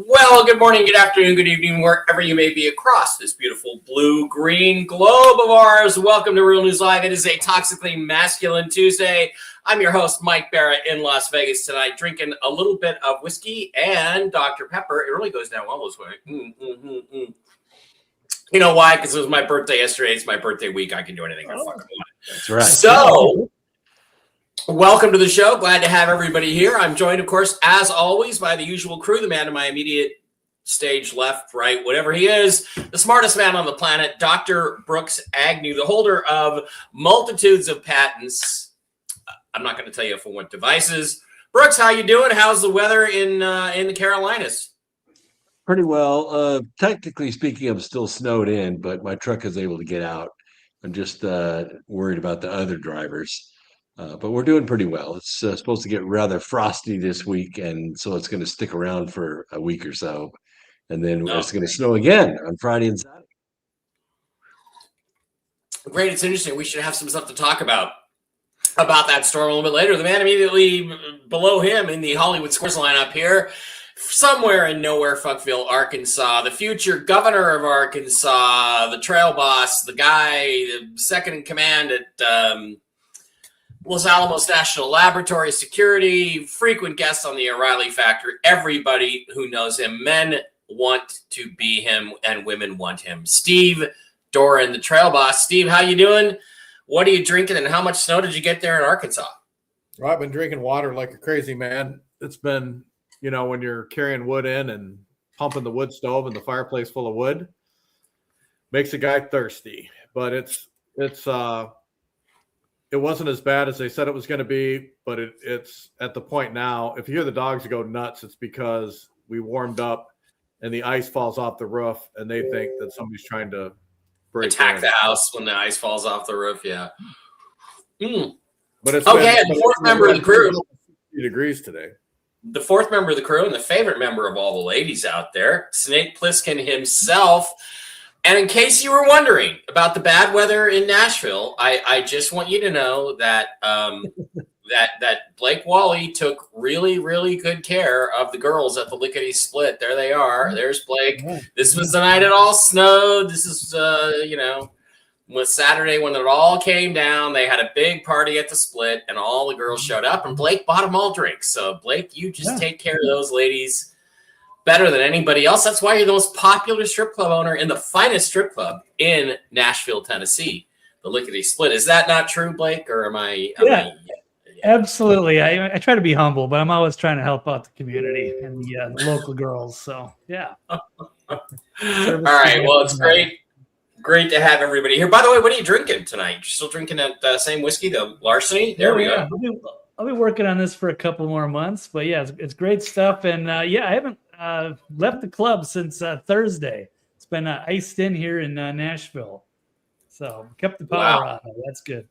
Well, good morning, good afternoon, good evening, wherever you may be across this beautiful blue-green globe of ours. Welcome to Real News Live. It is a Toxically Masculine Tuesday. I'm your host, Mike Bara, in Las Vegas tonight, drinking a little bit of whiskey and Dr. Pepper. It really goes down well this way. You know why? Because it was my birthday yesterday. It's my birthday week. I can do anything I fucking want. That's right. So, welcome to the show. Glad to have everybody here. I'm joined, of course, as always, by the usual crew, the man to my immediate stage, left, right, whatever he is, the smartest man on the planet, Dr. Brooks Agnew, the holder of multitudes of patents. I'm not going to tell you for what devices. Brooks, how you doing? How's the weather in the Carolinas? Pretty well. Technically speaking, I'm still snowed in, but my truck is able to get out. I'm just worried about the other drivers. But we're doing pretty well. It's supposed to get rather frosty this week, and so it's going to stick around for a week or so. And then it's going to snow again on Friday and Saturday. Great. It's interesting. We should have some stuff to talk about that storm a little bit later. The man immediately below him in the Hollywood Scores lineup here, somewhere in nowhere, Fuckville, Arkansas, the future governor of Arkansas, the trail boss, the guy, the second in command at Los Alamos National Laboratory Security, frequent guest on the O'Reilly Factor. Everybody who knows him, men want to be him and women want him. Steve Doran, the trail boss. Steve, how you doing? What are you drinking, and how much snow did you get there in Arkansas? Well, I've been drinking water like a crazy man. It's been, when you're carrying wood in and pumping the wood stove and the fireplace full of wood, makes a guy thirsty. But it wasn't as bad as they said it was going to be, but it's at the point now, if you hear the dogs go nuts, it's because we warmed up and the ice falls off the roof and they think that somebody's trying to attack the house when the ice falls off the roof. Yeah. But it's okay. And the fourth member of the crew, degrees today. The fourth member of the crew and the favorite member of all the ladies out there, Snake Plissken himself. And in case you were wondering about the bad weather in Nashville, I just want you to know that that Blake Wally took really, really good care of the girls at the Lickety Split. There they are. There's Blake. This was the night it all snowed. This is, was Saturday when it all came down. They had a big party at the Split, and all the girls showed up, and Blake bought them all drinks. So, Blake, you just take care of those ladies better than anybody else. That's why you're the most popular strip club owner in the finest strip club in Nashville, Tennessee, the Lickety Split. Is that not true, Blake, or am I? Absolutely. I try to be humble, but I'm always trying to help out the community and the local girls. So, yeah. All right. Well, it's great to have everybody here. By the way, what are you drinking tonight? You're still drinking that same whiskey, the Larceny? There we go. I'll be working on this for a couple more months, but yeah, it's great stuff. And I haven't left the club since Thursday. It's been iced in here in Nashville. So kept the power on. That's good.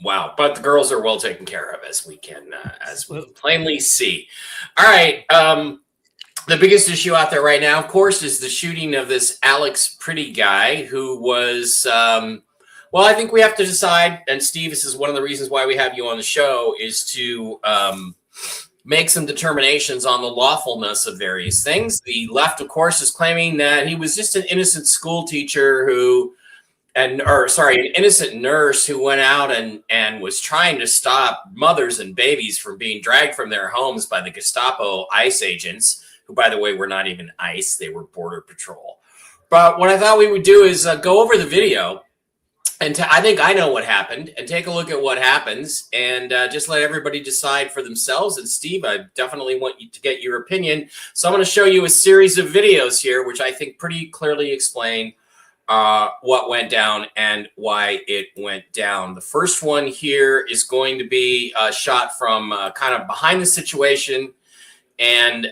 Wow, but the girls are well taken care of, as we can plainly see. All right, the biggest issue out there right now, of course, is the shooting of this Alex Pretty guy who was. Well, I think we have to decide, and Steve, this is one of the reasons why we have you on the show, is to make some determinations on the lawfulness of various things. The left, of course, is claiming that he was just an innocent school teacher an innocent nurse who went out and was trying to stop mothers and babies from being dragged from their homes by the Gestapo ICE agents, who, by the way, were not even ICE, they were Border Patrol. But what I thought we would do is go over the video and I think I know what happened, and take a look at what happens, and just let everybody decide for themselves. And Steve, I definitely want you to get your opinion. So I'm going to show you a series of videos here, which I think pretty clearly explain what went down and why it went down. The first one here is going to be shot from kind of behind the situation, and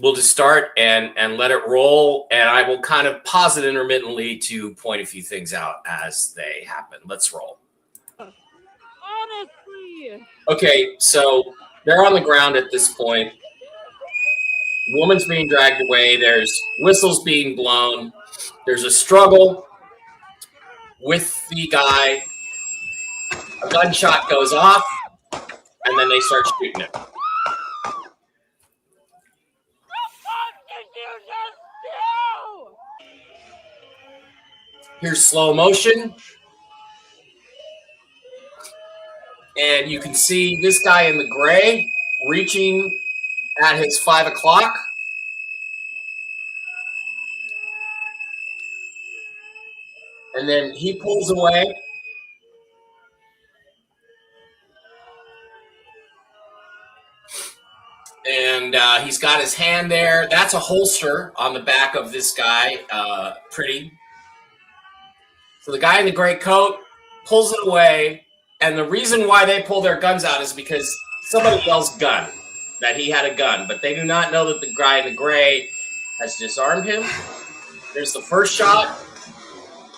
we'll just start and let it roll, and I will kind of pause it intermittently to point a few things out as they happen. Let's roll. Honestly. Okay, so they're on the ground at this point. Woman's being dragged away. There's whistles being blown. There's a struggle with the guy. A gunshot goes off, and then they start shooting him. Here's slow motion. And you can see this guy in the gray reaching at his 5 o'clock. And then he pulls away. And he's got his hand there. That's a holster on the back of this guy. Pretty. So the guy in the gray coat pulls it away. And the reason why they pull their guns out is because somebody yells gun, that he had a gun. But they do not know that the guy in the gray has disarmed him. There's the first shot.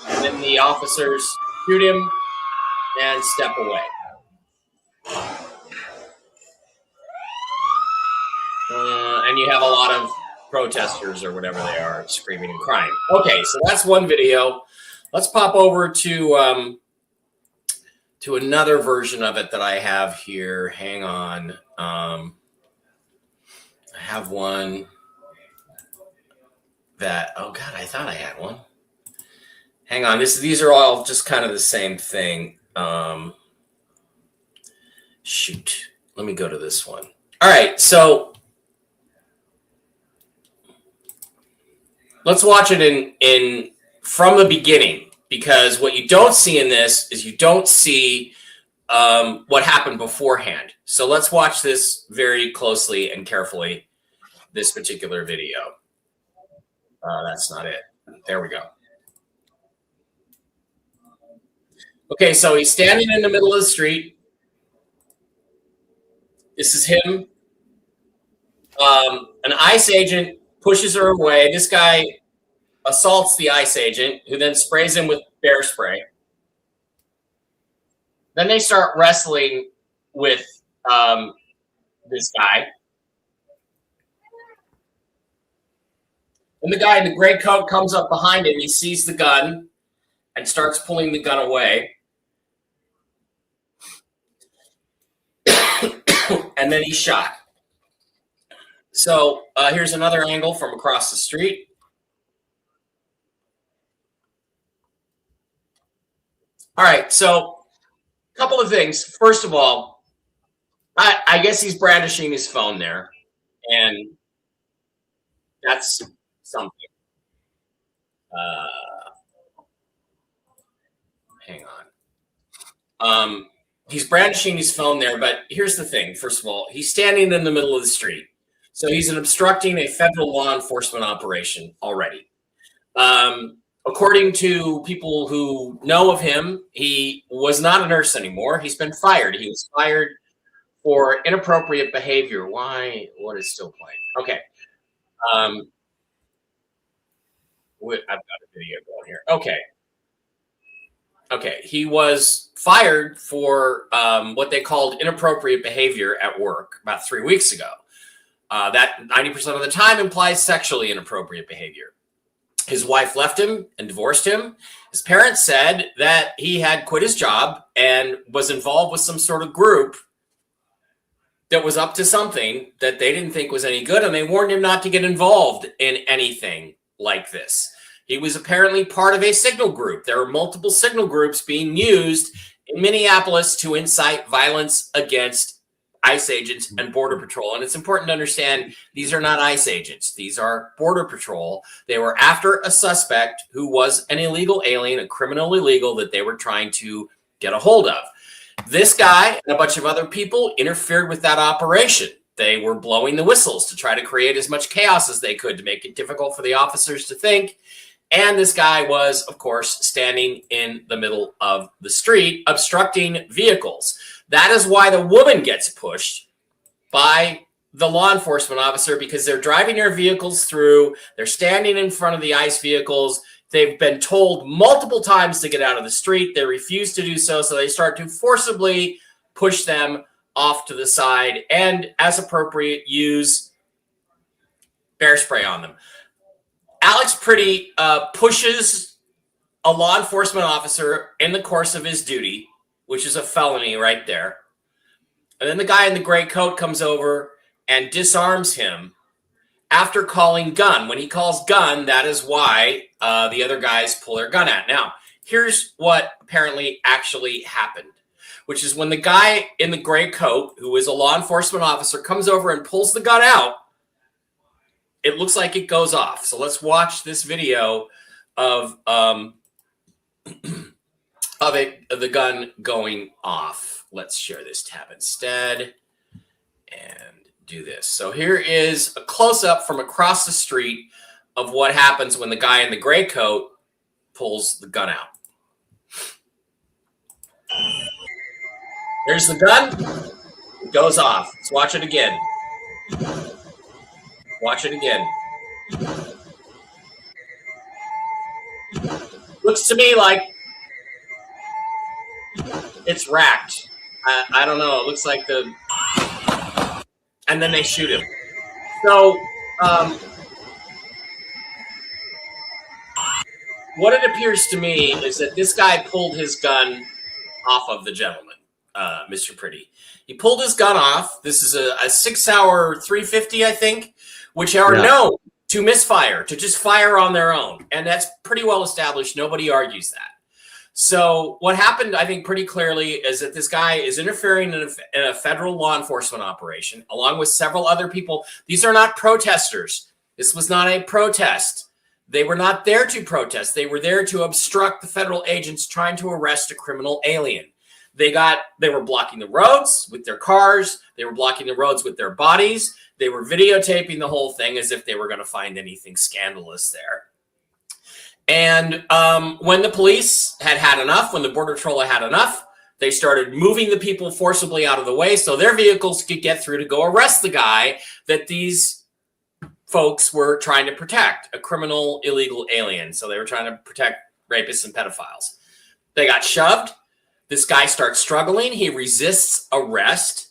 And then the officers shoot him and step away. And you have a lot of protesters or whatever they are screaming and crying. Okay, so that's one video. Let's pop over to another version of it that I have here. Hang on. I have one that, oh God, I thought I had one. Hang on. These are all just kind of the same thing. Shoot. Let me go to this one. All right, so let's watch it in from the beginning, because what you don't see in this is you don't see what happened beforehand. So let's watch this very closely and carefully, this particular video. That's not it. There we go. Okay, so he's standing in the middle of the street. This is him. An ICE agent pushes her away. This guy assaults the ICE agent, who then sprays him with bear spray. Then they start wrestling with this guy. And the guy in the gray coat comes up behind him. He sees the gun and starts pulling the gun away. And then he's shot. So here's another angle from across the street. All right, so a couple of things. First of all, I guess he's brandishing his phone there, and that's something. Hang on. He's brandishing his phone there, but here's the thing. First of all, he's standing in the middle of the street. So he's obstructing a federal law enforcement operation already. According to people who know of him, he was not a nurse anymore. He's been fired. He was fired for inappropriate behavior. Why? What is still playing? Okay. I've got a video going here. Okay. Okay, he was fired for what they called inappropriate behavior at work about 3 weeks ago. That 90% of the time implies sexually inappropriate behavior. His wife left him and divorced him. His parents said that he had quit his job and was involved with some sort of group that was up to something that they didn't think was any good, and they warned him not to get involved in anything like this. He was apparently part of a signal group. There are multiple signal groups being used in Minneapolis to incite violence against ICE agents and Border Patrol. And it's important to understand these are not ICE agents. These are Border Patrol. They were after a suspect who was an illegal alien, a criminal illegal that they were trying to get a hold of. This guy and a bunch of other people interfered with that operation. They were blowing the whistles to try to create as much chaos as they could to make it difficult for the officers to think. And this guy was, of course, standing in the middle of the street, obstructing vehicles. That is why the woman gets pushed by the law enforcement officer, because they're driving their vehicles through. They're standing in front of the ICE vehicles. They've been told multiple times to get out of the street. They refuse to do so, so they start to forcibly push them off to the side and, as appropriate, use bear spray on them. Alex Pretty pushes a law enforcement officer in the course of his duty, which is a felony right there. And then the guy in the gray coat comes over and disarms him after calling gun. When he calls gun, that is why the other guys pull their gun out. Now, here's what apparently actually happened, which is when the guy in the gray coat, who is a law enforcement officer, comes over and pulls the gun out, it looks like it goes off. So let's watch this video of the gun going off. Let's share this tab instead and do this. So here is a close-up from across the street of what happens when the guy in the gray coat pulls the gun out. Here's the gun. It goes off. Let's watch it again. Watch it again. Looks to me like it's racked. I don't know. It looks like the... And then they shoot him. So, what it appears to me is that this guy pulled his gun off of the gentleman, Mr. Pretty. He pulled his gun off. This is a 6-hour 350, I think, which are known to misfire, to just fire on their own. And that's pretty well established. Nobody argues that. So what happened, I think, pretty clearly is that this guy is interfering in a federal law enforcement operation, along with several other people. These are not protesters. This was not a protest. They were not there to protest. They were there to obstruct the federal agents trying to arrest a criminal alien. They were blocking the roads with their cars. They were blocking the roads with their bodies. They were videotaping the whole thing as if they were going to find anything scandalous there. And when the police had had enough, when the Border Patrol had enough, they started moving the people forcibly out of the way so their vehicles could get through to go arrest the guy that these folks were trying to protect, a criminal illegal alien. So they were trying to protect rapists and pedophiles. They got shoved. This guy starts struggling. He resists arrest.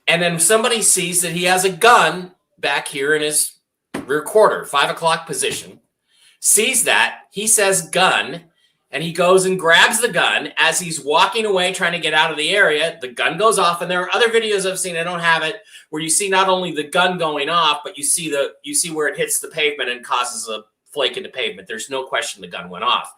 And then somebody sees that he has a gun back here in his rear quarter, 5 o'clock position. Sees that, he says gun, and he goes and grabs the gun as he's walking away trying to get out of the area. The gun goes off, and there are other videos I've seen, I don't have it, where you see not only the gun going off, but you see where it hits the pavement and causes a flake in the pavement. There's no question the gun went off.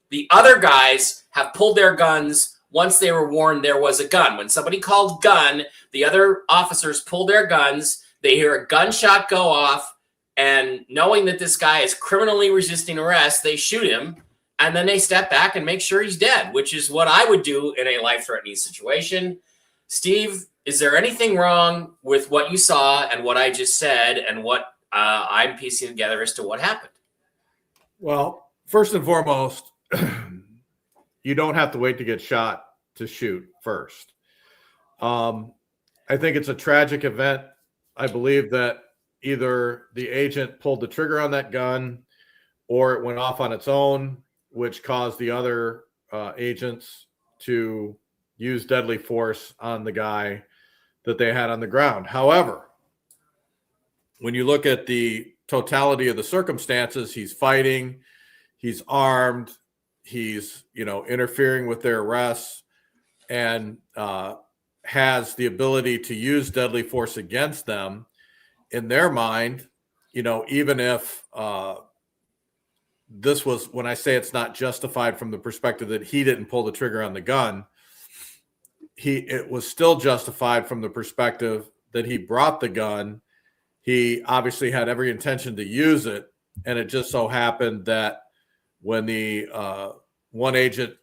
The other guys have pulled their guns once they were warned there was a gun. When somebody called gun, the other officers pull their guns, they hear a gunshot go off, and knowing that this guy is criminally resisting arrest, they shoot him, and then they step back and make sure he's dead, which is what I would do in a life-threatening situation. Steve, is there anything wrong with what you saw and what I just said and what I'm piecing together as to what happened? Well, first and foremost, you don't have to wait to get shot to shoot first. I think it's a tragic event. I believe that either the agent pulled the trigger on that gun or it went off on its own, which caused the other agents to use deadly force on the guy that they had on the ground. However, when you look at the totality of the circumstances, he's fighting, he's armed, he's, interfering with their arrests, and has the ability to use deadly force against them. In their mind, even if this was, when I say it's not justified from the perspective that he didn't pull the trigger on the gun, it was still justified from the perspective that he brought the gun. He obviously had every intention to use it, and it just so happened that when the one agent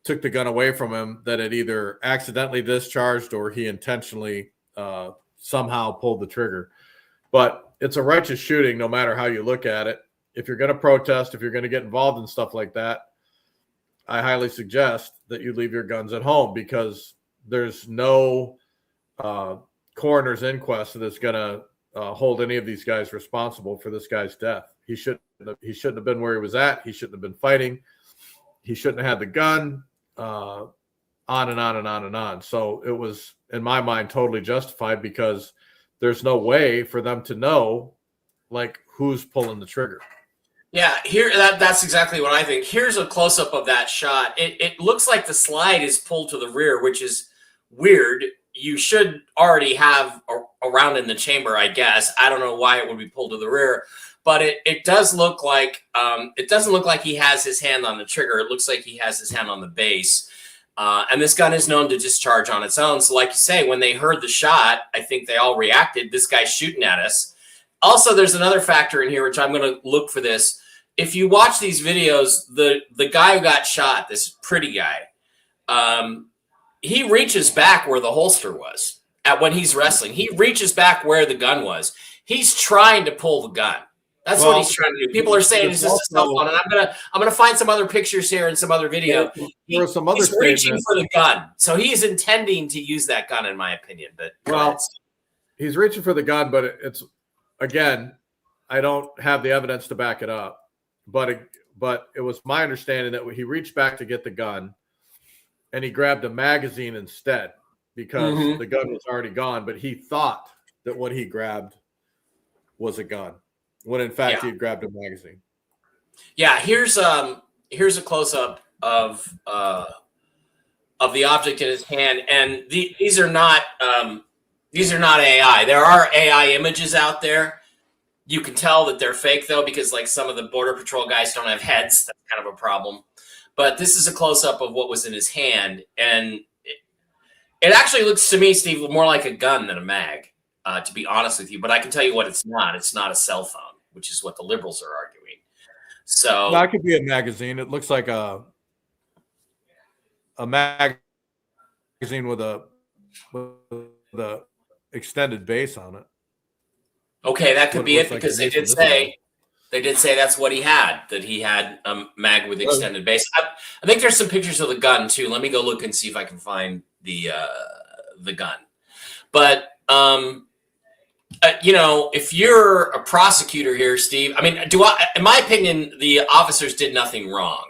took the gun away from him, that it either accidentally discharged or he intentionally somehow pulled the trigger. But it's a righteous shooting no matter how you look at it. If you're going to protest, if you're going to get involved in stuff like that, I highly suggest that you leave your guns at home, because there's no coroner's inquest that's going to hold any of these guys responsible for this guy's death. He shouldn't have been where he was at. He shouldn't have been fighting. He shouldn't have had the gun. On and on and on and on. So it was, in my mind, totally justified, because there's no way for them to know like who's pulling the trigger. Yeah, that's exactly what I think. Here's a close-up of that shot. It looks like the slide is pulled to the rear, which is weird. You should already have a round in the chamber, I guess. I don't know why it would be pulled to the rear, but it does look like it doesn't look like he has his hand on the trigger. It looks like he has his hand on the base. And this gun is known to discharge on its own. So like you say, when they heard the shot, I think they all reacted. This guy's shooting at us. Also, there's another factor in here, which I'm going to look for this. If you watch these videos, the guy who got shot, this pretty guy, he reaches back where the holster was when he's wrestling. He reaches back where the gun was. He's trying to pull the gun. That's what he's trying to do. People are saying it's just a cell phone, and I'm gonna find some other pictures here and some other video. There are some other he's reaching for the gun, so he is intending to use that gun, in my opinion. But he's reaching for the gun, but it's, again, I don't have the evidence to back it up. But it was my understanding that he reached back to get the gun, and he grabbed a magazine instead, because the gun was already gone. But he thought that what he grabbed was a gun, when in fact he had grabbed a magazine. Yeah, here's a close up of the object in his hand, and these are not AI. There are AI images out there. You can tell that they're fake, though, because like some of the Border Patrol guys don't have heads. That's kind of a problem. But this is a close-up of what was in his hand. And it actually looks to me, Steve, more like a gun than a mag, to be honest with you. But I can tell you what it's not. It's not a cell phone, which is what the liberals are arguing. So that could be a magazine. It looks like a magazine with a extended base on it. Okay, that could be it, because they did say that's what he had, that he had a mag with extended base. I think there's some pictures of the gun too. Let me go look and see if I can find the gun. But if you're a prosecutor here, Steve, I mean, in my opinion, the officers did nothing wrong.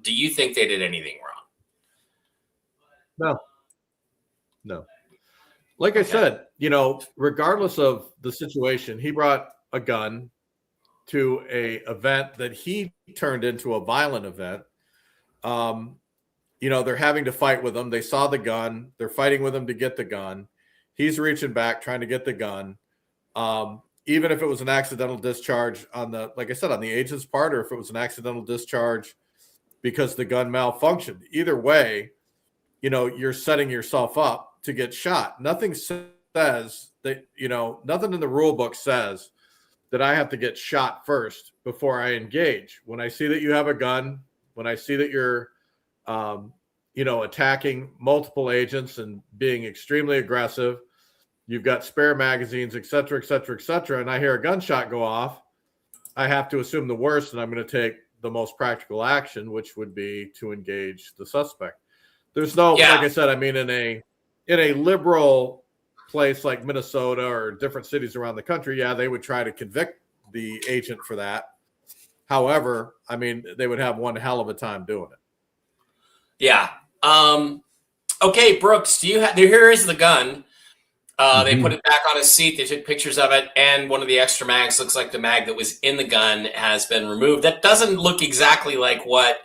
Do you think they did anything wrong? No. Like I said, regardless of the situation, he brought a gun to a event that he turned into a violent event. They're having to fight with him. They saw the gun. They're fighting with him to get the gun. He's reaching back, trying to get the gun. Even if it was an accidental discharge on the agent's part, or if it was an accidental discharge because the gun malfunctioned, either way, you're setting yourself up to get shot. Nothing says that, nothing in the rule book says that I have to get shot first before I engage. When I see that you have a gun, when I see that you're, attacking multiple agents and being extremely aggressive, you've got spare magazines, et cetera, et cetera, et cetera, and I hear a gunshot go off, I have to assume the worst, and I'm going to take the most practical action, which would be to engage the suspect. There's no, like I said, I mean, in a liberal place like Minnesota or different cities around the country, they would try to convict the agent for that. However, I mean, they would have one hell of a time doing it. Yeah. Okay, Brooks, here is the gun. They put it back on his seat. They took pictures of it, and one of the extra mags looks like the mag that was in the gun has been removed. That doesn't look exactly like what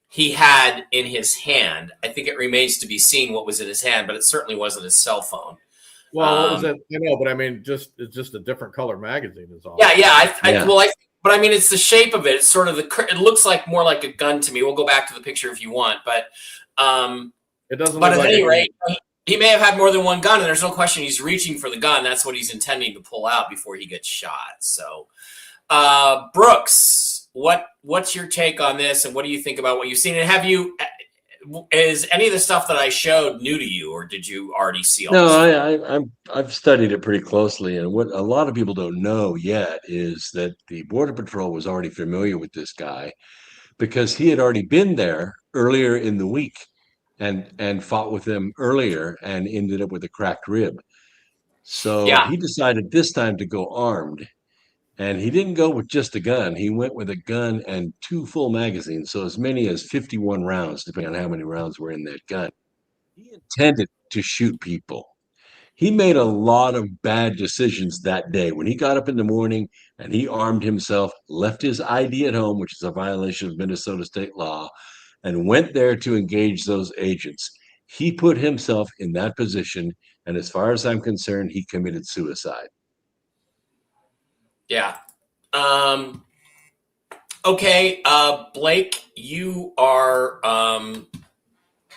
he had in his hand. I think it remains to be seen what was in his hand, but it certainly wasn't his cell phone. Well, what was it? I know, but I mean, it's just a different color magazine is all. Yeah. But I mean, it's the shape of it. It's sort of it looks like more like a gun to me. We'll go back to the picture if you want, but It doesn't But look at like any it. rate, he may have had more than one gun, and there's no question he's reaching for the gun. That's what he's intending to pull out before he gets shot. So, Brooks, what's your take on this, and what do you think about what you've seen? And is any of the stuff that I showed new to you, or did you already see all this? No, I've studied it pretty closely, and what a lot of people don't know yet is that the Border Patrol was already familiar with this guy because he had already been there earlier in the week and fought with them earlier and ended up with a cracked rib. So Yeah, he decided this time to go armed. And he didn't go with just a gun. He went with a gun and 2 full magazines, so as many as 51 rounds, depending on how many rounds were in that gun. He intended to shoot people. He made a lot of bad decisions that day. When he got up in the morning and he armed himself, left his ID at home, which is a violation of Minnesota state law, and went there to engage those agents. He put himself in that position, and as far as I'm concerned, he committed suicide. yeah. Okay, Blake, you are.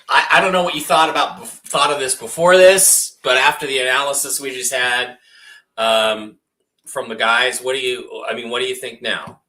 I don't know what you thought of this before this, but after the analysis we just had from the guys, what do you think now?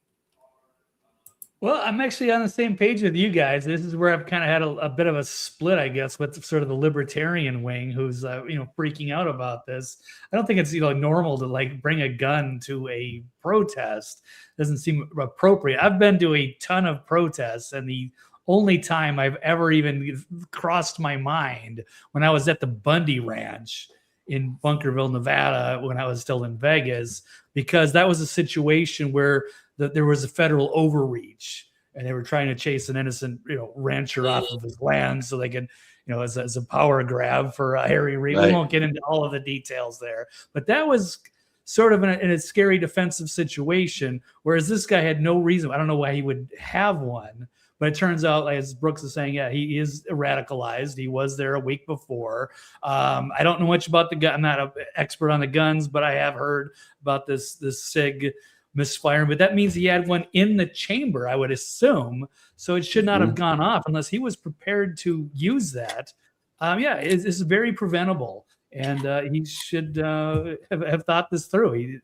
Well, I'm actually on the same page with you guys. This is where I've kind of had a bit of a split, I guess, with sort of the libertarian wing who's freaking out about this. I don't think it's normal to like bring a gun to a protest. Doesn't seem appropriate. I've been to a ton of protests, and the only time I've ever even crossed my mind when I was at the Bundy Ranch in Bunkerville, Nevada, when I was still in Vegas, because that was a situation where there was a federal overreach, and they were trying to chase an innocent, rancher off of his land so they could, as a power grab for Harry Reid. Right. We won't get into all of the details there, but that was sort of in a scary defensive situation. Whereas this guy had no reason. I don't know why he would have one, but it turns out, as Brooks is saying, yeah, he is radicalized. He was there a week before. I don't know much about the gun. I'm not an expert on the guns, but I have heard about this SIG misfiring, but that means he had one in the chamber, I would assume. So it should not have gone off unless he was prepared to use that. It's very preventable, and he should have thought this through.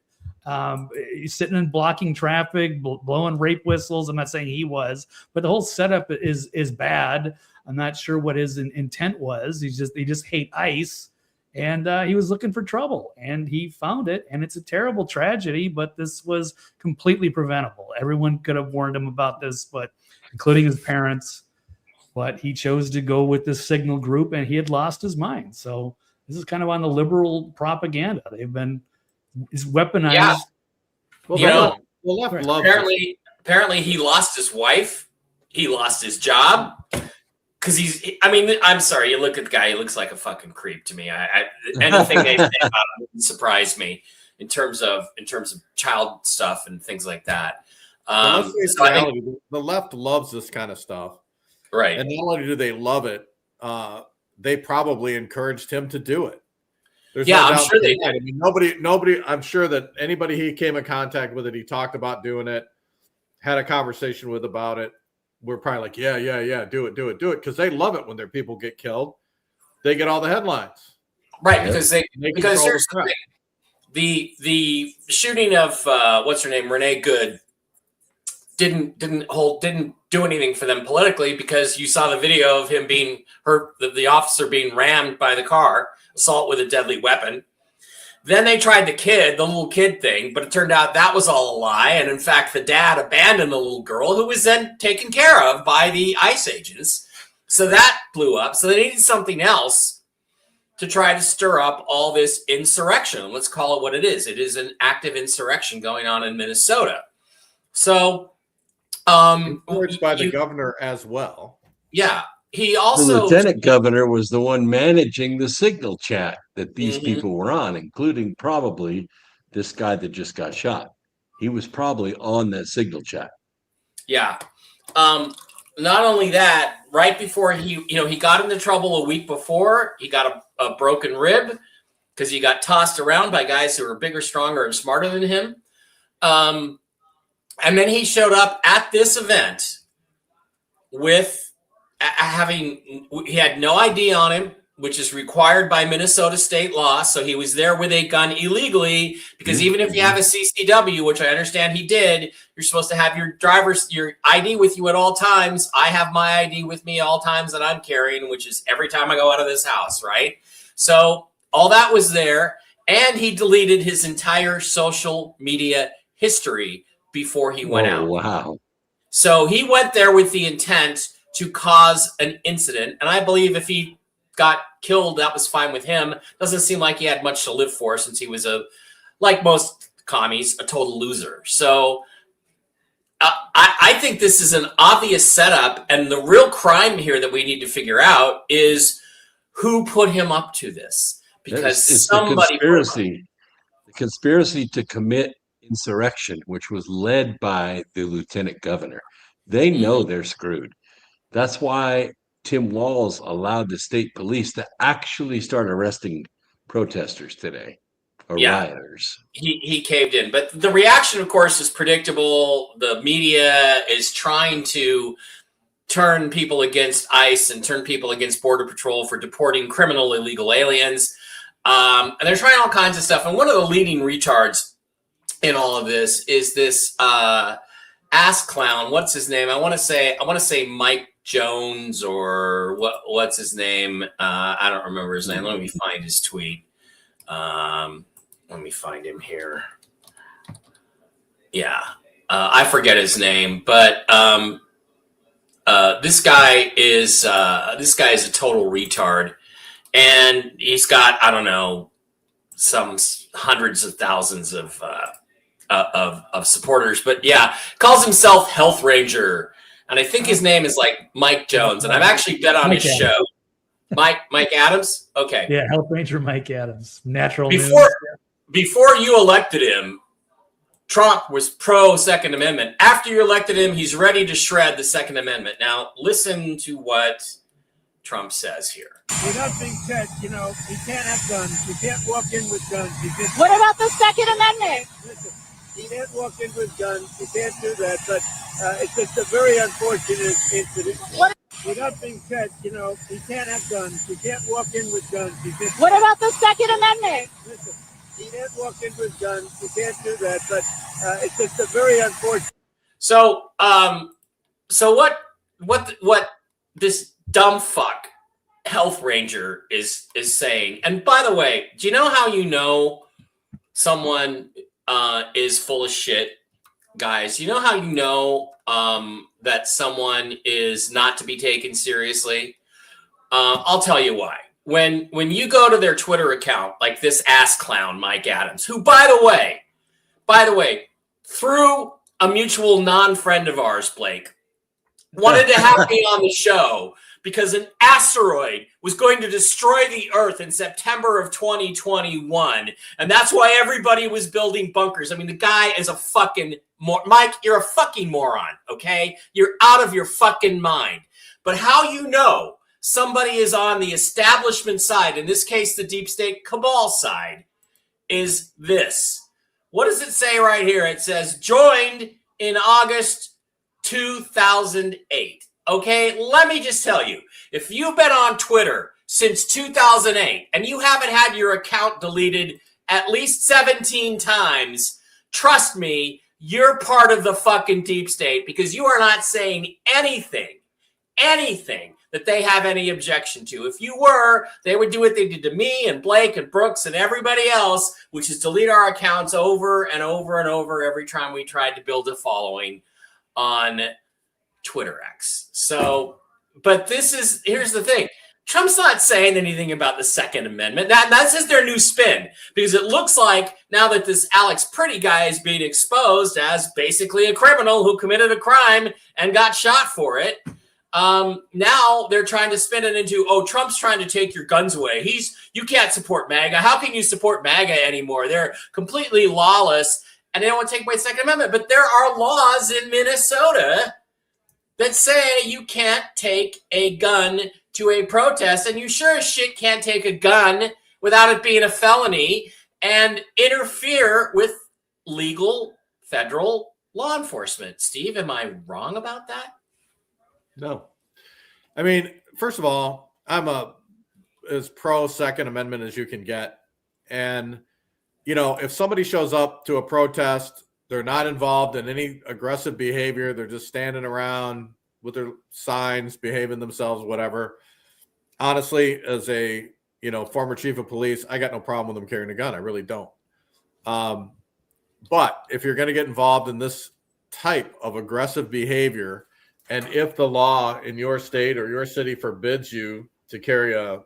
He's sitting and blocking traffic, blowing rape whistles. I'm not saying he was, but the whole setup is bad. I'm not sure what his intent was. He just hate ICE. And he was looking for trouble, and he found it. And it's a terrible tragedy, but this was completely preventable. Everyone could have warned him about this, but including his parents. But he chose to go with this signal group, and he had lost his mind. So this is kind of on the liberal propaganda. It's weaponized. Yeah. Well, the left loves it. Apparently he lost his wife. He lost his job. Because I'm sorry, you look at the guy, he looks like a fucking creep to me. Anything they say about him wouldn't surprise me in terms of child stuff and things like that. The left loves this kind of stuff. Right. And not only do they love it, they probably encouraged him to do it. I'm sure they did. I mean, nobody, I'm sure that anybody he came in contact with it, he talked about doing it, had a conversation with about it. We're probably like, yeah, do it. Because they love it when their people get killed. They get all the headlines. Right, because here's the thing. The shooting of what's her name, Renee Good, didn't do anything for them politically, because you saw the video of him the officer being rammed by the car, assault with a deadly weapon. Then they tried the little kid thing, but it turned out that was all a lie. And in fact, the dad abandoned the little girl, who was then taken care of by the ICE agents. So that blew up. So they needed something else to try to stir up all this insurrection. Let's call it what it is. It is an active insurrection going on in Minnesota. So, encouraged by the governor as well. Yeah. He also, the lieutenant governor was the one managing the signal chat that these people were on, including probably this guy that just got shot. He was probably on that signal chat. Yeah. Not only that, right before he got into trouble a week before, he got a broken rib because he got tossed around by guys who were bigger, stronger, and smarter than him. And then he showed up at this event with he had no ID on him, which is required by Minnesota state law. So he was there with a gun illegally, because even if you have a CCW, which I understand he did, you're supposed to have your ID with you at all times. I have my ID with me all times that I'm carrying, which is every time I go out of this house, right? So all that was there, and he deleted his entire social media history before he went out. Wow. So he went there with the intent to cause an incident, and I believe if he got killed, that was fine with him. Doesn't seem like he had much to live for, since he was like most commies, a total loser. So I think this is an obvious setup, and the real crime here that we need to figure out is who put him up to this. Because it's somebody the conspiracy to commit insurrection, which was led by the lieutenant governor. They know they're screwed. That's why Tim Walz allowed the state police to actually start arresting protesters today, or rioters. He caved in. But the reaction, of course, is predictable. The media is trying to turn people against ICE and turn people against Border Patrol for deporting criminal illegal aliens. And they're trying all kinds of stuff. And one of the leading retards in all of this is this ass clown. What's his name? I want to say Mike Jones, or what's his name? I don't remember his name. Let me find his tweet. Let me find him here. Yeah. I forget his name, but this guy is a total retard, and he's got, I don't know, some hundreds of thousands of supporters, but yeah, calls himself Health Ranger. And I think his name is like Mike Jones. And I've actually bet on his show. Mike Adams? Okay. Yeah, Health Ranger Mike Adams. Natural Before you elected him, Trump was pro Second Amendment. After you elected him, he's ready to shred the Second Amendment. Now, listen to what Trump says here. With that being said, you can't have guns. You can't walk in with guns. What about the Second Amendment? Listen, you can't walk in with guns. You can't do that. But it's just a very unfortunate incident. With that being said, you can't have guns. You can't walk in with guns. What about the Second Amendment? Listen, you can't walk in with guns. You can't do that. But it's just a very unfortunate. So, what this dumb fuck Health Ranger is saying? And by the way, do you know how you know someone is full of shit, guys? You know how you know that someone is not to be taken seriously? I'll tell you why. When you go to their Twitter account, like this ass clown Mike Adams, who by the way, through a mutual non-friend of ours, Blake, wanted to have me on the show because an asteroid was going to destroy the Earth in September of 2021. And that's why everybody was building bunkers. I mean, the guy is a fucking Mike, you're a fucking moron, okay? You're out of your fucking mind. But how you know somebody is on the establishment side, in this case, the deep state cabal side, is this. What does it say right here? It says, joined in August 2008. Okay, let me just tell you, if you've been on Twitter since 2008 and you haven't had your account deleted at least 17 times, trust me, you're part of the fucking deep state, because you are not saying anything that they have any objection to. If you were, they would do what they did to me and Blake and Brooks and everybody else, which is delete our accounts over and over and over every time we tried to build a following on Twitter X. So, but here's the thing. Trump's not saying anything about the Second Amendment. That's just their new spin, because it looks like now that this Alex Pretty guy is being exposed as basically a criminal who committed a crime and got shot for it. Now they're trying to spin it into, oh, Trump's trying to take your guns away. You can't support MAGA. How can you support MAGA anymore? They're completely lawless and they don't want to take away the Second Amendment. But there are laws in Minnesota that say you can't take a gun to a protest, and you sure as shit can't take a gun without it being a felony and interfere with legal federal law enforcement. Steve, am I wrong about that? No. I mean, first of all, I'm as pro Second Amendment as you can get. And, if somebody shows up to a protest, they're not involved in any aggressive behavior. They're just standing around with their signs, behaving themselves, whatever. Honestly, as a, former chief of police, I got no problem with them carrying a gun. I really don't. But if you're going to get involved in this type of aggressive behavior, and if the law in your state or your city forbids you to carry a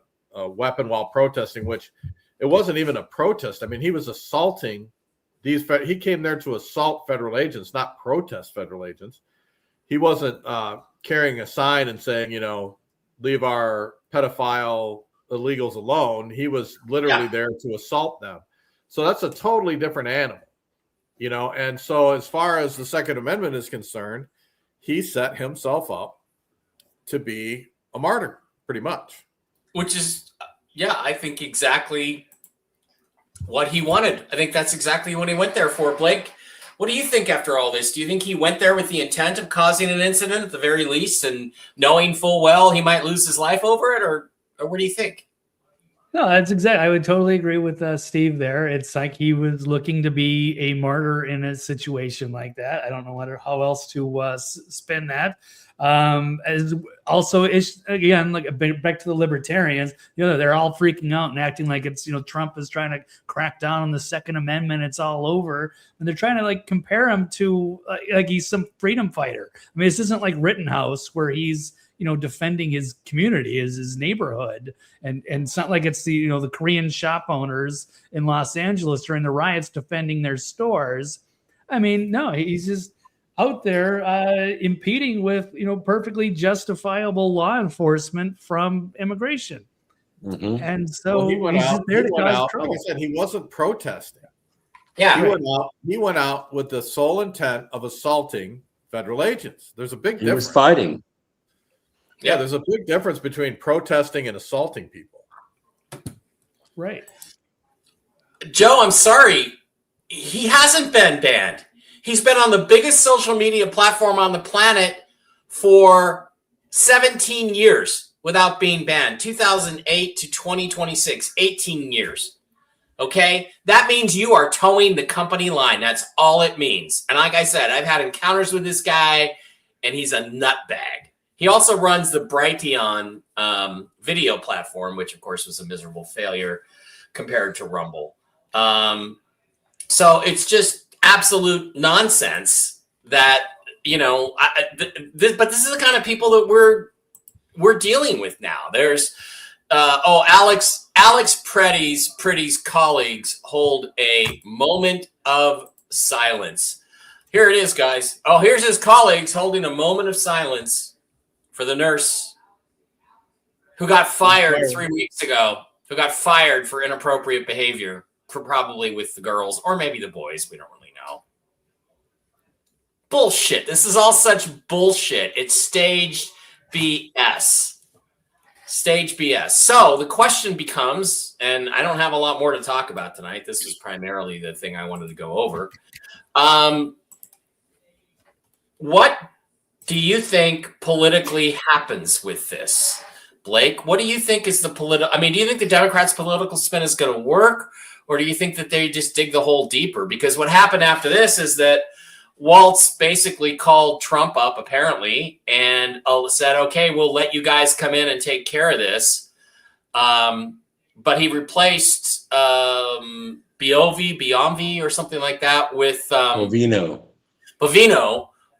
weapon while protesting, which it wasn't even a protest. I mean, he was assaulting he came there to assault federal agents, not protest federal agents. He wasn't carrying a sign and saying, leave our pedophile illegals alone. He was literally there to assault them. So that's a totally different animal, and so as far as the Second Amendment is concerned, he set himself up to be a martyr, pretty much. Which is, I think exactly what he wanted. I think that's exactly what he went there for. Blake, what do you think after all this? Do you think he went there with the intent of causing an incident at the very least and knowing full well he might lose his life over it? Or what do you think? No, that's exactly. I would totally agree with Steve there. It's like he was looking to be a martyr in a situation like that. I don't know how else to spin that. As also, again, like back to the libertarians, they're all freaking out and acting like it's, Trump is trying to crack down on the Second Amendment. It's all over. And they're trying to compare him to like he's some freedom fighter. I mean, this isn't like Rittenhouse where he's, defending his community, his neighborhood. And it's not like it's the Korean shop owners in Los Angeles during the riots defending their stores. I mean, no, he's just out there impeding with, perfectly justifiable law enforcement from immigration. Mm-hmm. And so he's just there to cause trouble. Like I said, he wasn't protesting. Yeah. He went out with the sole intent of assaulting federal agents. There's a big difference. He was fighting. Yeah, there's a big difference between protesting and assaulting people. Right. Joe, I'm sorry. He hasn't been banned. He's been on the biggest social media platform on the planet for 17 years without being banned. 2008 to 2026, 18 years. Okay? That means you are towing the company line. That's all it means. And like I said, I've had encounters with this guy, and he's a nutbag. He also runs the Brighteon video platform, which, of course, was a miserable failure compared to Rumble. So it's just absolute nonsense that, but this is the kind of people that we're dealing with now. There's, Alex Pretty's colleagues hold a moment of silence. Here it is, guys. Oh, here's his colleagues holding a moment of silence for the nurse who got fired 3 weeks ago, who got fired for inappropriate behavior, probably with the girls or maybe the boys. We don't really know. Bullshit. This is all such bullshit. It's staged BS. Stage BS. So the question becomes, and I don't have a lot more to talk about tonight. This was primarily the thing I wanted to go over. What do you think politically happens with this? Blake, what do you think is the do you think the Democrats' political spin is going to work, or do you think that they just dig the hole deeper? Because what happened after this is that Waltz basically called Trump up, apparently, and said, okay, we'll let you guys come in and take care of this. But he replaced Biovi or something like that with Bovino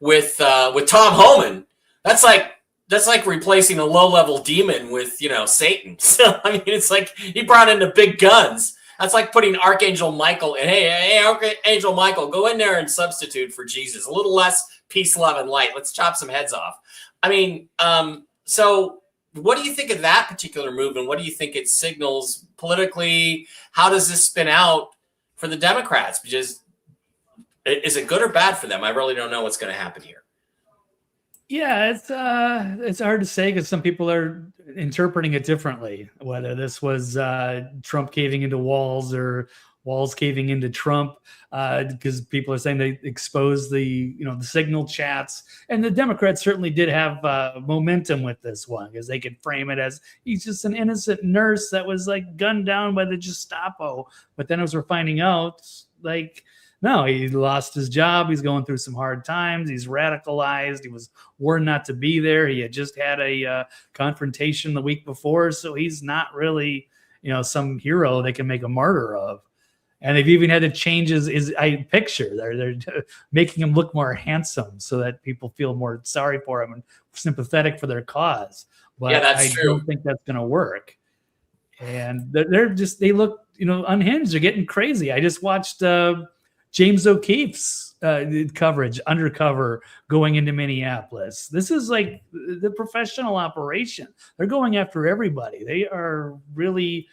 with Tom Homan. That's like replacing a low-level demon with, Satan. So, I mean, it's like he brought in the big guns. That's like putting Archangel Michael in. Hey, Archangel Michael, go in there and substitute for Jesus. A little less peace, love, and light. Let's chop some heads off. I mean, so what do you think of that particular move, and what do you think it signals politically? How does this spin out for the Democrats? Because is it good or bad for them? I really don't know what's going to happen here. Yeah, it's hard to say because some people are interpreting it differently, whether this was Trump caving into walls or walls caving into Trump because people are saying they exposed the signal chats, and the Democrats certainly did have momentum with this one because they could frame it as he's just an innocent nurse that was like gunned down by the Gestapo. But then as we're finding out, like, no, he lost his job. He's going through some hard times. He's radicalized. He was warned not to be there. He had just had a confrontation the week before, so he's not really, some hero they can make a martyr of. And they've even had to change his picture. They're making him look more handsome so that people feel more sorry for him and sympathetic for their cause. But Yeah, that's I true. don't think that's going to work. And they look, unhinged. They're getting crazy. I just watched James O'Keefe's coverage, undercover, going into Minneapolis. This is like the professional operation. They're going after everybody. They are really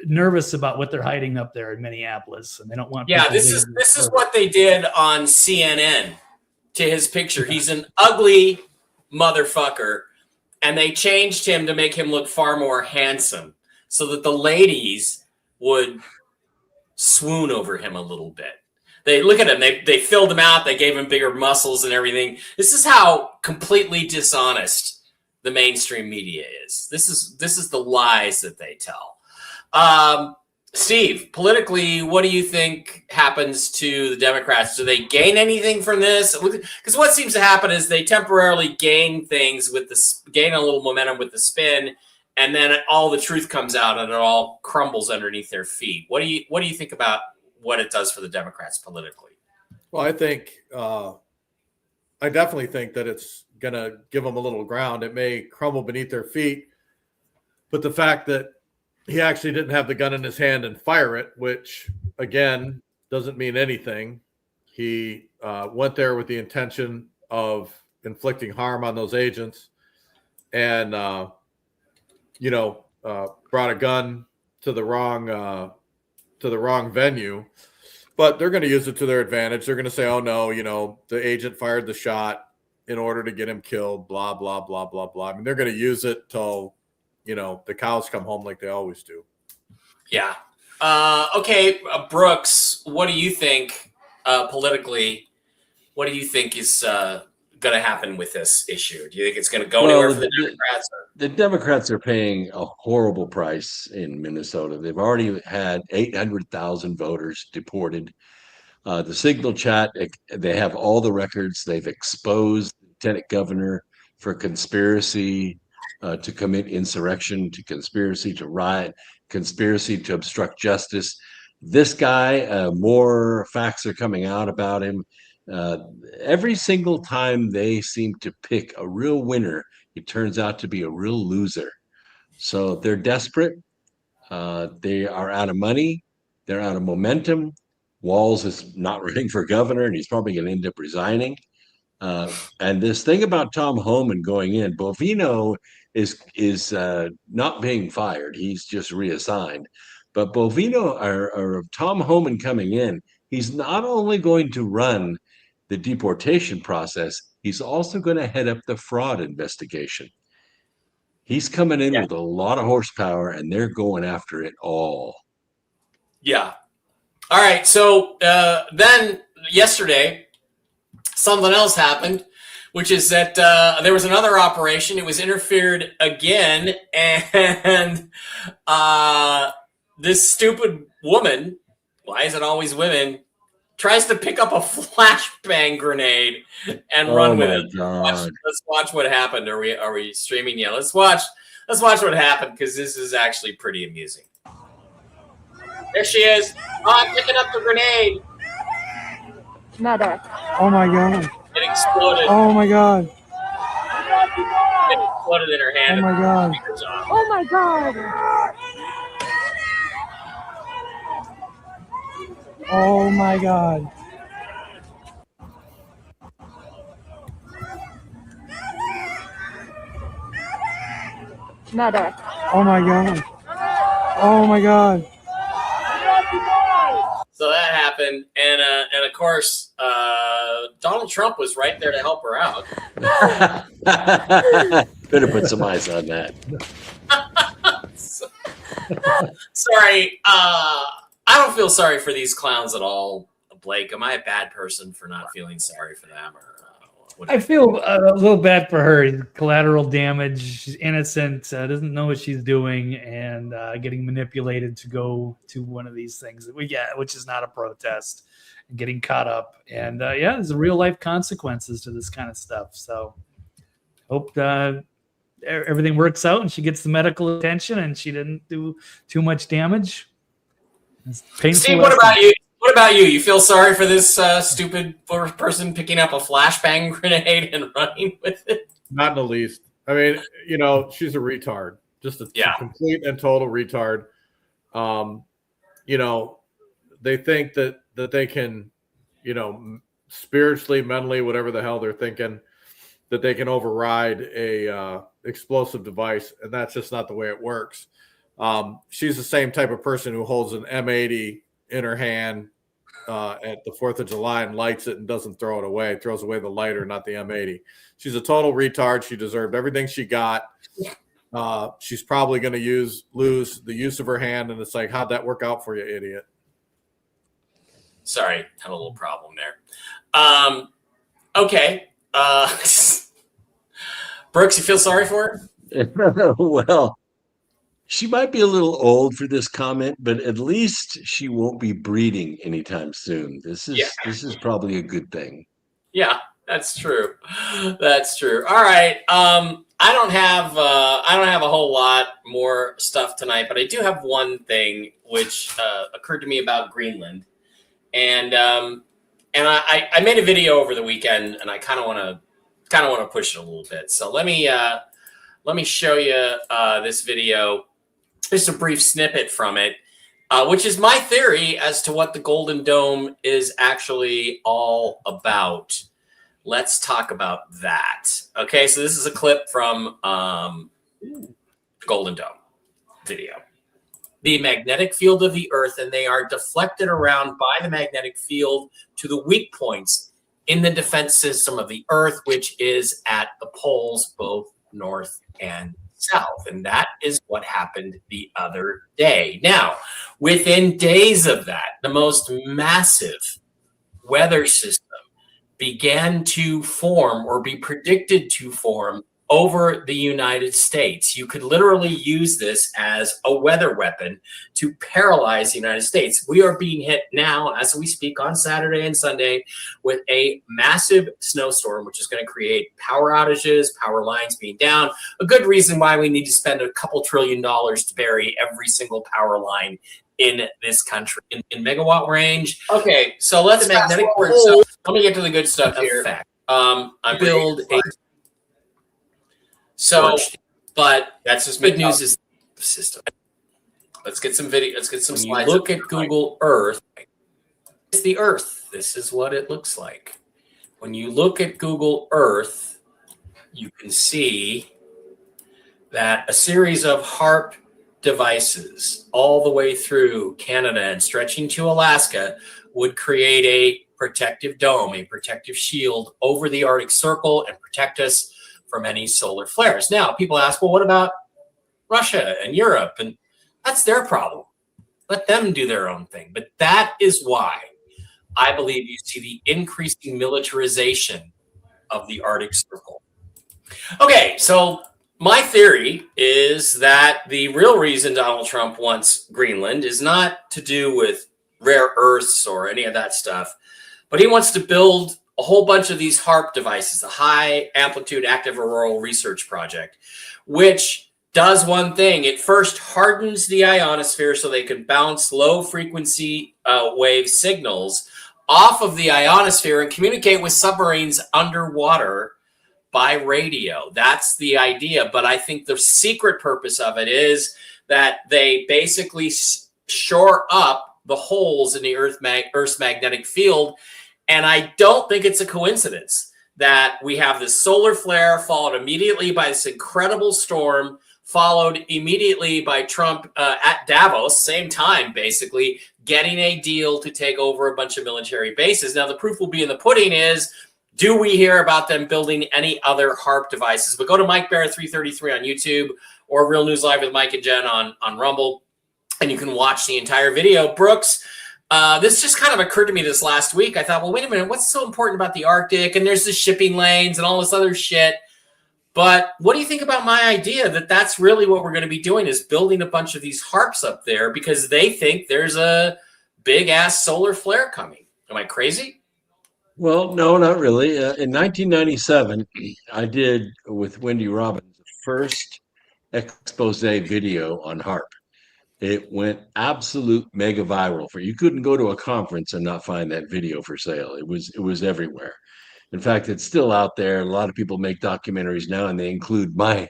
nervous about what they're hiding up there in Minneapolis, and they don't want. Yeah, this is what they did on CNN to his picture. He's an ugly motherfucker, and they changed him to make him look far more handsome, so that the ladies would swoon over him a little bit. They look at him. They filled him out. They gave him bigger muscles and everything. This is how completely dishonest the mainstream media is. This is the lies that they tell. Steve, politically, what do you think happens to the Democrats? Do they gain anything from this? Because what seems to happen is they temporarily gain things gain a little momentum with the spin, and then all the truth comes out and it all crumbles underneath their feet. What do you think about what it does for the Democrats politically? Well, I think I definitely think that it's going to give them a little ground. It may crumble beneath their feet, but the fact that he actually didn't have the gun in his hand and fire it, which again doesn't mean anything. He went there with the intention of inflicting harm on those agents, and brought a gun to the wrong venue. But they're going to use it to their advantage. They're going to say, "Oh no, the agent fired the shot in order to get him killed." Blah blah blah blah blah. I mean, they're going to use it till the cows come home like they always do. Yeah. Okay, Brooks, what do you think politically? What do you think is going to happen with this issue? Do you think it's going to go anywhere for the Democrats? The Democrats are paying a horrible price in Minnesota. They've already had 800,000 voters deported. The signal chat, they have all the records. They've exposed the lieutenant governor for conspiracy to commit insurrection, to conspiracy to riot, conspiracy to obstruct justice. This guy, more facts are coming out about him. Every single time they seem to pick a real winner, it turns out to be a real loser. So they're desperate. They are out of money. They're out of momentum. Walz is not running for governor, and he's probably going to end up resigning. And this thing about Tom Homan going in, Bovino is not being fired. He's just reassigned. But Bovino or Tom Homan coming in, he's not only going to run the deportation process, he's also going to head up the fraud investigation. He's coming in with a lot of horsepower, and they're going after it all. Yeah. All right. So then yesterday, something else happened, which is that there was another operation. It was interfered again, and this stupid woman, why is it always women, tries to pick up a flashbang grenade and run with it. Let's watch what happened. Are we streaming? Yeah, let's watch what happened, because this is actually pretty amusing. There she is. I'm picking up the grenade. Medic. Oh my god. It exploded. Oh my god. It exploded in her hand. Oh my god. Oh my god. Oh my god. Medic. Oh my god. Oh my god. So that happened, and of course, Donald Trump was right there to help her out. Better put some eyes on that. Sorry, I don't feel sorry for these clowns at all, Blake. Am I a bad person for not feeling sorry for them? Or I feel a little bad for her. Collateral damage. She's innocent. Doesn't know what she's doing, and getting manipulated to go to one of these things that we get, which is not a protest, and getting caught up. And yeah, there's real life consequences to this kind of stuff. So hope everything works out and she gets the medical attention and she didn't do too much damage. It's painful. Steve, what about you? What about you? You feel sorry for this stupid person picking up a flashbang grenade and running with it? Not in the least. I mean, you know, she's a retard, just a complete and total retard. You know, they think that they can, you know, spiritually, mentally, whatever the hell they're thinking, that they can override a explosive device, and that's just not the way it works. She's the same type of person who holds an M80 in her hand at the 4th of July and lights it and doesn't throw it away, throws away the lighter, not the M80. She's a total retard. She deserved everything she got. She's probably going to lose the use of her hand, and it's like, how'd that work out for you, idiot? Sorry, had a little problem there. Okay. Brooks, you feel sorry for her? Well, she might be a little old for this comment, but at least she won't be breeding anytime soon. This is probably a good thing. Yeah, that's true. That's true. All right. I don't have a whole lot more stuff tonight, but I do have one thing which occurred to me about Greenland, and I made a video over the weekend, and I kind of want to push it a little bit. So let me show you this video. Just a brief snippet from it, which is my theory as to what the Golden Dome is actually all about. Let's talk about that. Okay, so this is a clip from Golden Dome video. The magnetic field of the Earth, and they are deflected around by the magnetic field to the weak points in the defense system of the Earth, which is at the poles, both north and south. And that is what happened the other day. Now, within days of that, the most massive weather system began to form or be predicted to form over the United States. You could literally use this as a weather weapon to paralyze the United States. We are being hit now, as we speak, on Saturday and Sunday with a massive snowstorm, which is going to create power outages, power lines being down. A good reason why we need to spend a couple $1 trillion to bury every single power line in this country in megawatt range. Okay, so let's magnetic. So let me get to the good stuff here. I build a but that's just good news is the system. Let's get some video. Let's get some slides. Look at Google Earth. It's the Earth. This is what it looks like. When you look at Google Earth, you can see that a series of HARP devices all the way through Canada and stretching to Alaska would create a protective dome, a protective shield over the Arctic Circle and protect us from any solar flares. Now, people ask, well, what about Russia and Europe? And that's their problem. Let them do their own thing. But that is why I believe you see the increasing militarization of the Arctic Circle. Okay, so my theory is that the real reason Donald Trump wants Greenland is not to do with rare earths or any of that stuff, but he wants to build a whole bunch of these HARP devices, the High Amplitude Active Auroral Research Project, which does one thing. It first hardens the ionosphere so they can bounce low frequency wave signals off of the ionosphere and communicate with submarines underwater by radio. That's the idea. But I think the secret purpose of it is that they basically shore up the holes in the Earth's magnetic field. And I don't think it's a coincidence that we have this solar flare followed immediately by this incredible storm, followed immediately by Trump at Davos, same time, basically, getting a deal to take over a bunch of military bases. Now, the proof will be in the pudding is, do we hear about them building any other HARP devices? But go to Mike Bara 333 on YouTube or Real News Live with Mike and Jen on Rumble. and you can watch the entire video. Brooks, this just kind of occurred to me this last week. I thought, well, wait a minute, what's so important about the Arctic? And there's the shipping lanes and all this other shit. But what do you think about my idea that that's really what we're going to be doing, is building a bunch of these harps up there because they think there's a big ass solar flare coming? Am I crazy? Well, no, not really. In 1997, I did with Wendy Robbins the first expose video on HARP. It went absolute mega viral. You couldn't go to a conference and not find that video for sale. It was everywhere. In fact, it's still out there. A lot of people make documentaries now, and they include my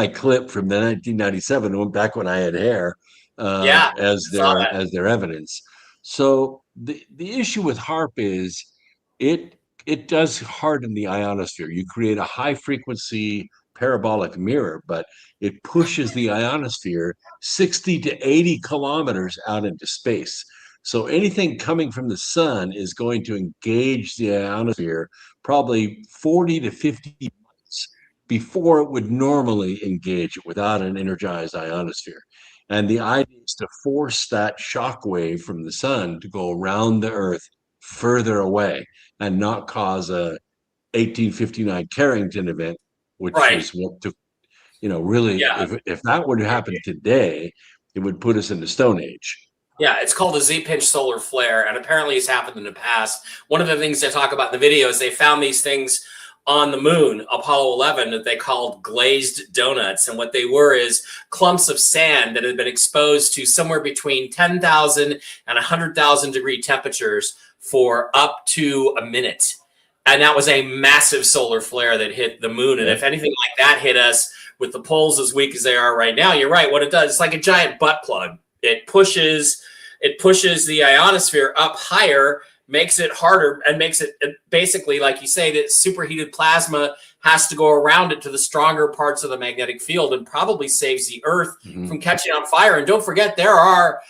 clip from the 1997 back when I had hair as their evidence. So the issue with HARP is it does harden the ionosphere. You create a high frequency parabolic mirror, but it pushes the ionosphere 60 to 80 kilometers out into space. So anything coming from the sun is going to engage the ionosphere probably 40 to 50 months before it would normally engage it without an energized ionosphere. And the idea is to force that shock wave from the sun to go around the Earth further away and not cause a 1859 Carrington event, which is what took, really, if that were to happen today, it would put us in the Stone Age. Yeah, it's called a Z-pinch solar flare, and apparently it's happened in the past. One of the things they talk about in the video is they found these things on the moon, Apollo 11, that they called glazed donuts. And what they were is clumps of sand that had been exposed to somewhere between 10,000 and 100,000 degree temperatures for up to a minute. And that was a massive solar flare that hit the moon. And if anything like that hit us with the poles as weak as they are right now, you're right. What it does, it's like a giant butt plug. It pushes the ionosphere up higher, makes it harder, and makes it basically, like you say, that superheated plasma has to go around it to the stronger parts of the magnetic field, and probably saves the Earth from catching on fire. And don't forget, there are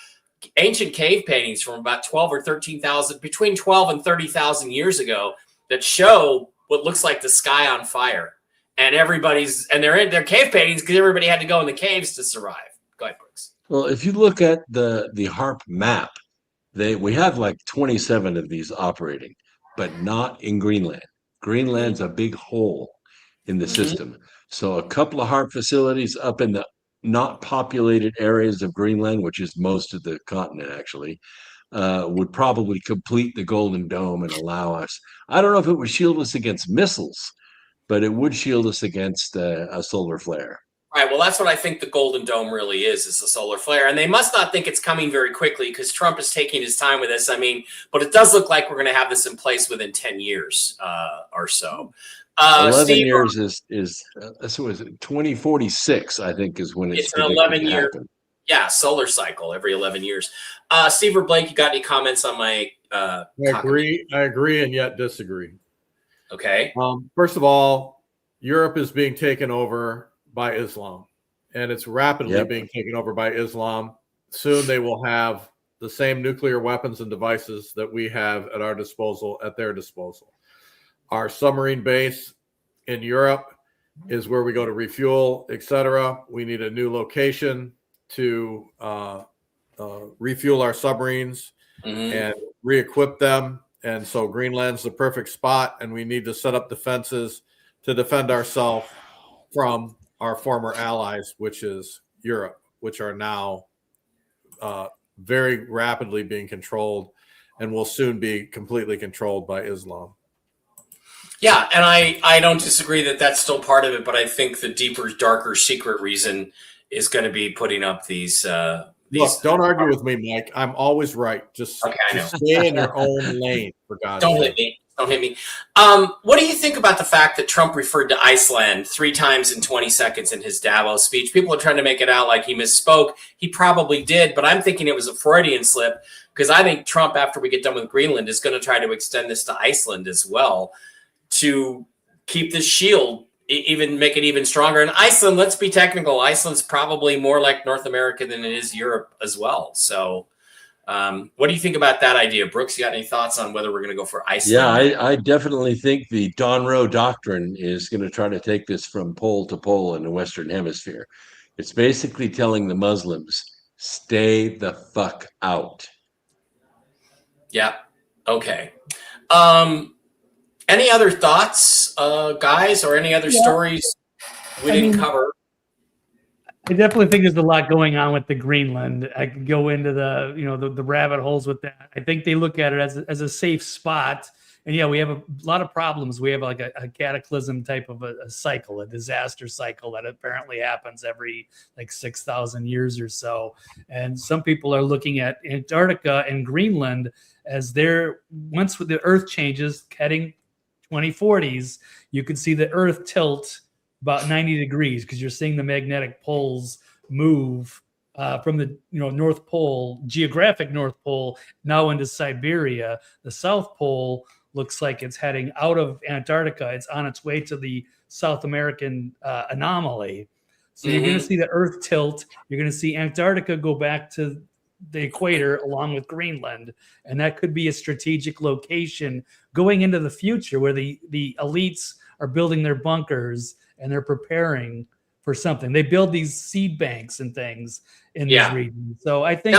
ancient cave paintings from about 12 or 13,000, between 12 and 30,000 years ago, that show what looks like the sky on fire. And they're cave paintings because everybody had to go in the caves to survive. Go ahead, Brooks. Well, if you look at the HARP map, we have like 27 of these operating, but not in Greenland. Greenland's a big hole in the system. So a couple of HARP facilities up in the not populated areas of Greenland, which is most of the continent actually, would probably complete the Golden Dome and allow us. I don't know if it would shield us against missiles, but it would shield us against a solar flare. All right, well, that's what I think the Golden Dome really is the solar flare. And they must not think it's coming very quickly because Trump is taking his time with this. I mean, but it does look like we're going to have this in place within 10 years or so. 11 Steve, years is 2046, I think, is when it's an 11-year solar cycle every 11 years. Steve or Blake, you got any comments on my I agree and yet disagree. Okay. First of all, Europe is being taken over by Islam, and it's rapidly being taken over by Islam. Soon they will have the same nuclear weapons and devices that we have at our disposal, at their disposal. Our submarine base in Europe is where we go to refuel, etc. We need a new location to refuel our submarines and re-equip them. And so Greenland's the perfect spot, and we need to set up defenses to defend ourselves from our former allies, which is Europe, which are now very rapidly being controlled and will soon be completely controlled by Islam. Yeah, and I don't disagree that that's still part of it, but I think the deeper, darker, secret reason is going to be putting up these. Look, don't argue with me, Mike. I'm always right. Just stay in your own lane, for God's sake. Don't hit me. What do you think about the fact that Trump referred to Iceland 3 times in 20 seconds in his Davos speech? People are trying to make it out like he misspoke. He probably did, but I'm thinking it was a Freudian slip because I think Trump, after we get done with Greenland, is going to try to extend this to Iceland as well to keep this shield, even make it even stronger. And Iceland, let's be technical, Iceland's probably more like North America than it is Europe as well. So what do you think about that idea? Brooks, you got any thoughts on whether we're going to go for Iceland? Yeah, I definitely think the Don Rowe doctrine is going to try to take this from pole to pole in the Western Hemisphere. It's basically telling the Muslims, Stay the fuck out. Yeah. Okay. Any other thoughts, guys, or any other stories we didn't cover? I definitely think there's a lot going on with the Greenland. I could go into the rabbit holes with that. I think they look at it as a safe spot. And yeah, we have a lot of problems. We have like a cataclysm type of a cycle, a disaster cycle that apparently happens every like 6,000 years or so. And some people are looking at Antarctica and Greenland as once the Earth changes, heading 2040s, you can see the Earth tilt about 90 degrees because you're seeing the magnetic poles move from the North Pole, geographic North Pole, now into Siberia. The South Pole looks like it's heading out of Antarctica. It's on its way to the South American anomaly. So you're going to see the Earth tilt. You're going to see Antarctica go back to the equator along with Greenland. And that could be a strategic location going into the future where the elites are building their bunkers and they're preparing for something. They build these seed banks and things in these regions. So I think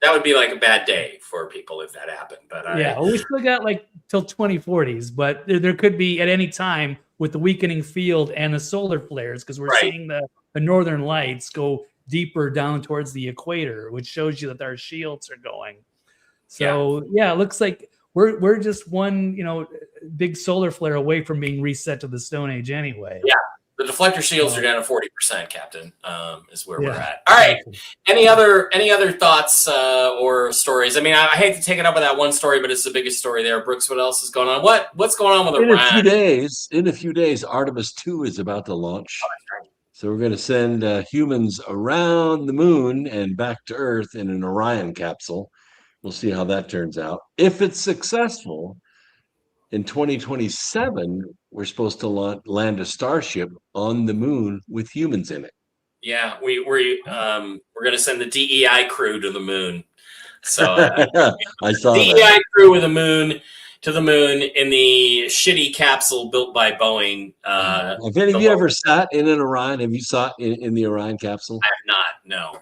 that would be like a bad day for people if that happened. But we still got like till 2040s, but there could be at any time with the weakening field and the solar flares, because we're seeing the northern lights go deeper down towards the equator, which shows you that our shields are going. So it looks like we're just one big solar flare away from being reset to the Stone Age anyway. Yeah. The deflector shields are down to 40%, Captain, is where we're at. All right. Any other thoughts or stories? I mean, I hate to take it up with that one story, but it's the biggest story there. Brooks, what else is going on? What's going on with Iran? In a few days, Artemis 2 is about to launch. So we're going to send humans around the moon and back to Earth in an Orion capsule. We'll see how that turns out. If it's successful, in 2027, we're supposed to land a Starship on the moon with humans in it. Yeah, we're going to send the DEI crew to the moon. So I saw DEI crew with to the moon in the shitty capsule built by Boeing. Have any of you ever sat in an Orion? Have you sat in the Orion capsule? I have not.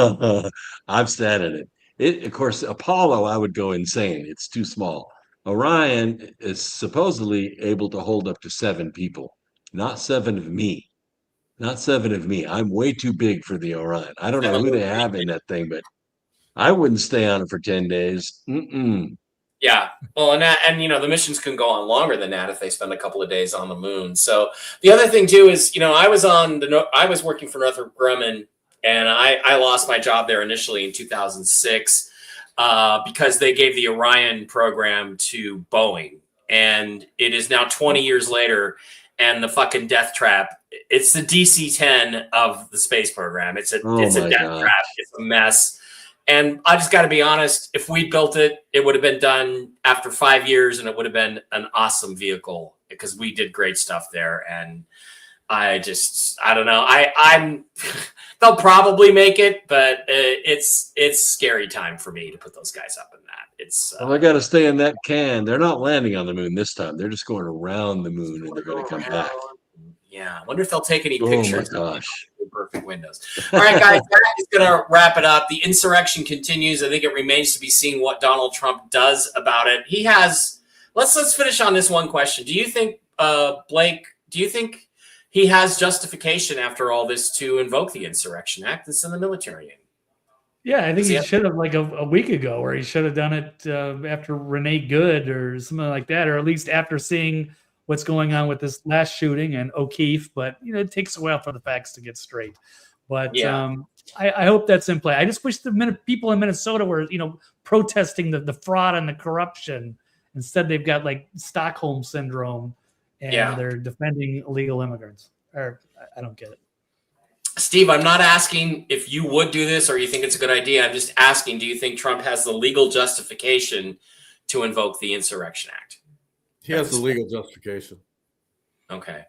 No. I've sat in it. Of course, Apollo, I would go insane. It's too small. Orion is supposedly able to hold up to 7 people, not 7 of me. Not 7 of me. I'm way too big for the Orion. I don't know who they have in that thing, but I wouldn't stay on it for 10 days. Yeah. Well, and the missions can go on longer than that if they spend a couple of days on the moon. So the other thing too is, I was working for Northrop Grumman, and I lost my job there initially in 2006. Because they gave the Orion program to Boeing, and it is now 20 years later, and the fucking death trap. It's the DC-10 of the space program. It's a death trap. It's a mess. And I just got to be honest. If we built it, it would have been done after 5 years, and it would have been an awesome vehicle because we did great stuff there. And I don't know. I'm they'll probably make it, but it's scary time for me to put those guys up in that. It's I got to stay in that can. They're not landing on the moon this time. They're just going around the moon, and they're going to come back. Yeah, I wonder if they'll take any pictures. Oh my gosh! Perfect windows. All right, guys, that is going to wrap it up. The insurrection continues. I think it remains to be seen what Donald Trump does about it. He has. Let's finish on this one question. Do you think, Blake? Do you think he has justification after all this to invoke the Insurrection Act that's in the military? Yeah, I think he should have like a week ago, or he should have done it after Renee Good or something like that, or at least after seeing what's going on with this last shooting and O'Keefe. But it takes a while for the facts to get straight. But I hope that's in play. I just wish the people in Minnesota were protesting the fraud and the corruption. Instead, they've got like Stockholm syndrome. And they're defending illegal immigrants. Or I don't get it. Steve, I'm not asking if you would do this or you think it's a good idea. I'm just asking, do you think Trump has the legal justification to invoke the Insurrection Act? He has the legal justification. Okay.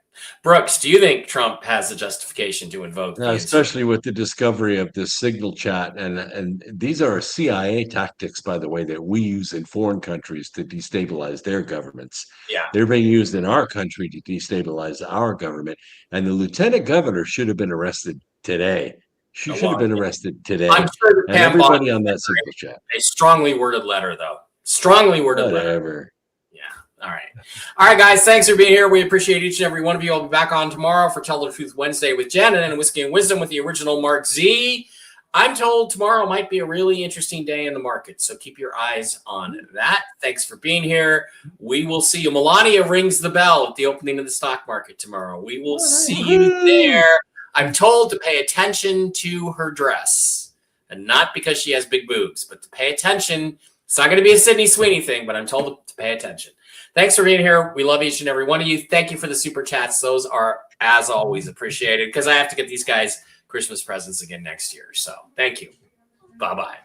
Brooks, do you think Trump has the justification to invoke the especially with the discovery of this signal chat? And these are CIA tactics, by the way, that we use in foreign countries to destabilize their governments. Yeah. They're being used in our country to destabilize our government. And the lieutenant governor should have been arrested today. She A should have lot. been arrested today. I'm sure the And Pam everybody Bondi on that simple chat. a strongly worded letter, though. Strongly worded letter. Whatever. Yeah. All right. All right, guys. Thanks for being here. We appreciate each and every one of you. I'll be back on tomorrow for Tell the Truth Wednesday with Jen, and then Whiskey and Wisdom with the original Mark Z. I'm told tomorrow might be a really interesting day in the market, so keep your eyes on that. Thanks for being here. We will see you. Melania rings the bell at the opening of the stock market tomorrow. We will see you there. I'm told to pay attention to her dress, and not because she has big boobs, but to pay attention. It's not going to be a Sydney Sweeney thing, but I'm told to pay attention. Thanks for being here. We love each and every one of you. Thank you for the super chats. Those are, as always, appreciated because I have to get these guys Christmas presents again next year. So thank you. Bye-bye.